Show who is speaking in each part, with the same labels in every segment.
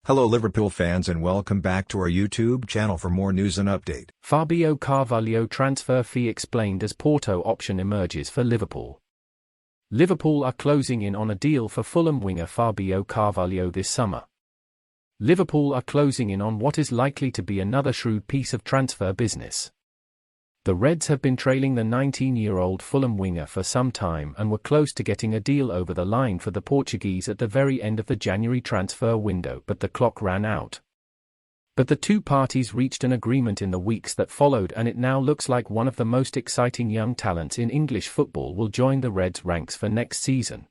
Speaker 1: Hello Liverpool fans and welcome back to our YouTube channel for more news and update.
Speaker 2: Fabio Carvalho transfer fee explained as Porto option emerges for Liverpool. Liverpool are closing in on a deal for Fulham winger Fabio Carvalho this summer. Liverpool are closing in on what is likely to be another shrewd piece of transfer business. The Reds have been trailing the 19-year-old Fulham winger for some time and were close to getting a deal over the line for the Portuguese at the very end of the January transfer window, but the clock ran out. But the two parties reached an agreement in the weeks that followed, and it now looks like one of the most exciting young talents in English football will join the Reds' ranks for next season.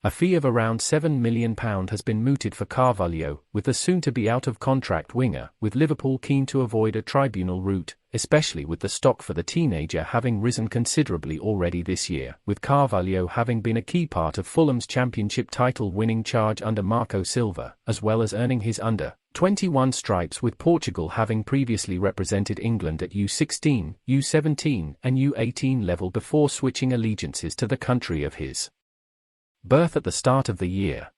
Speaker 2: A fee of around £7 million has been mooted for Carvalho, with the soon-to-be out-of-contract winger, with Liverpool keen to avoid a tribunal route, especially with the stock for the teenager having risen considerably already this year, with Carvalho having been a key part of Fulham's championship title-winning charge under Marco Silva, as well as earning his under-21 stripes with Portugal, having previously represented England at U16, U17 and U18 level before switching allegiances to the country of his birth at the start of the year.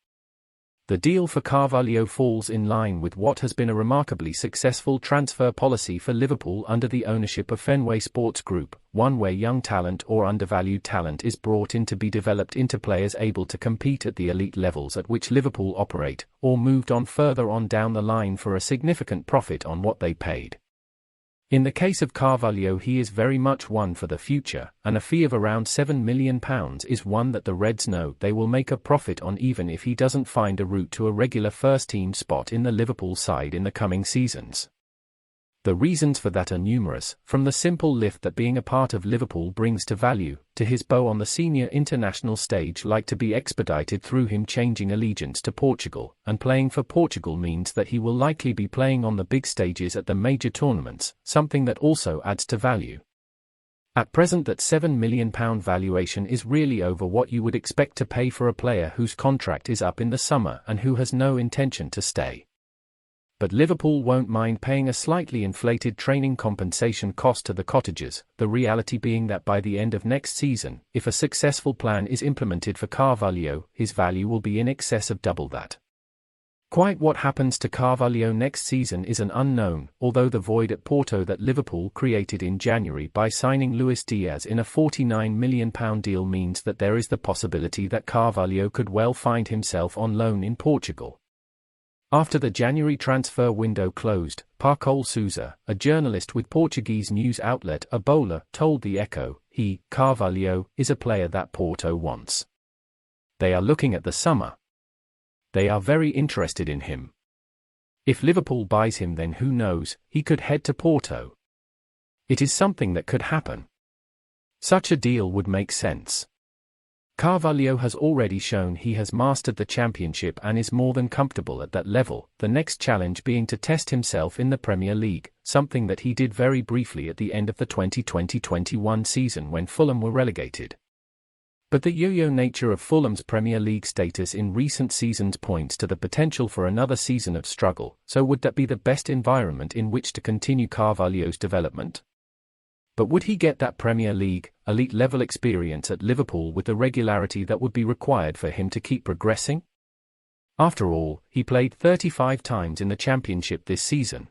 Speaker 2: The deal for Carvalho falls in line with what has been a remarkably successful transfer policy for Liverpool under the ownership of Fenway Sports Group, one where young talent or undervalued talent is brought in to be developed into players able to compete at the elite levels at which Liverpool operate, or moved on further on down the line for a significant profit on what they paid. In the case of Carvalho, he is very much one for the future, and a fee of around £7 million is one that the Reds know they will make a profit on even if he doesn't find a route to a regular first-team spot in the Liverpool side in the coming seasons. The reasons for that are numerous, from the simple lift that being a part of Liverpool brings to value, to his bow on the senior international stage like to be expedited through him changing allegiance to Portugal, and playing for Portugal means that he will likely be playing on the big stages at the major tournaments, something that also adds to value. At present, that £7 million valuation is really over what you would expect to pay for a player whose contract is up in the summer and who has no intention to stay. But Liverpool won't mind paying a slightly inflated training compensation cost to the Cottagers, the reality being that by the end of next season, if a successful plan is implemented for Carvalho, his value will be in excess of double that. Quite what happens to Carvalho next season is an unknown, although the void at Porto that Liverpool created in January by signing Diaz in a £49 million deal means that there is the possibility that Carvalho could well find himself on loan in Portugal. After the January transfer window closed, Paulo Sousa, a journalist with Portuguese news outlet A Bola, told the Echo, Carvalho, is a player that Porto wants. They are looking at the summer. They are very interested in him. If Liverpool buys him, then who knows, he could head to Porto. It is something that could happen. Such a deal would make sense. Carvalho has already shown he has mastered the championship and is more than comfortable at that level, the next challenge being to test himself in the Premier League, something that he did very briefly at the end of the 2020-21 season when Fulham were relegated. But the yo-yo nature of Fulham's Premier League status in recent seasons points to the potential for another season of struggle, so would that be the best environment in which to continue Carvalho's development? But would he get that Premier League, elite-level experience at Liverpool with the regularity that would be required for him to keep progressing? After all, he played 35 times in the Championship this season.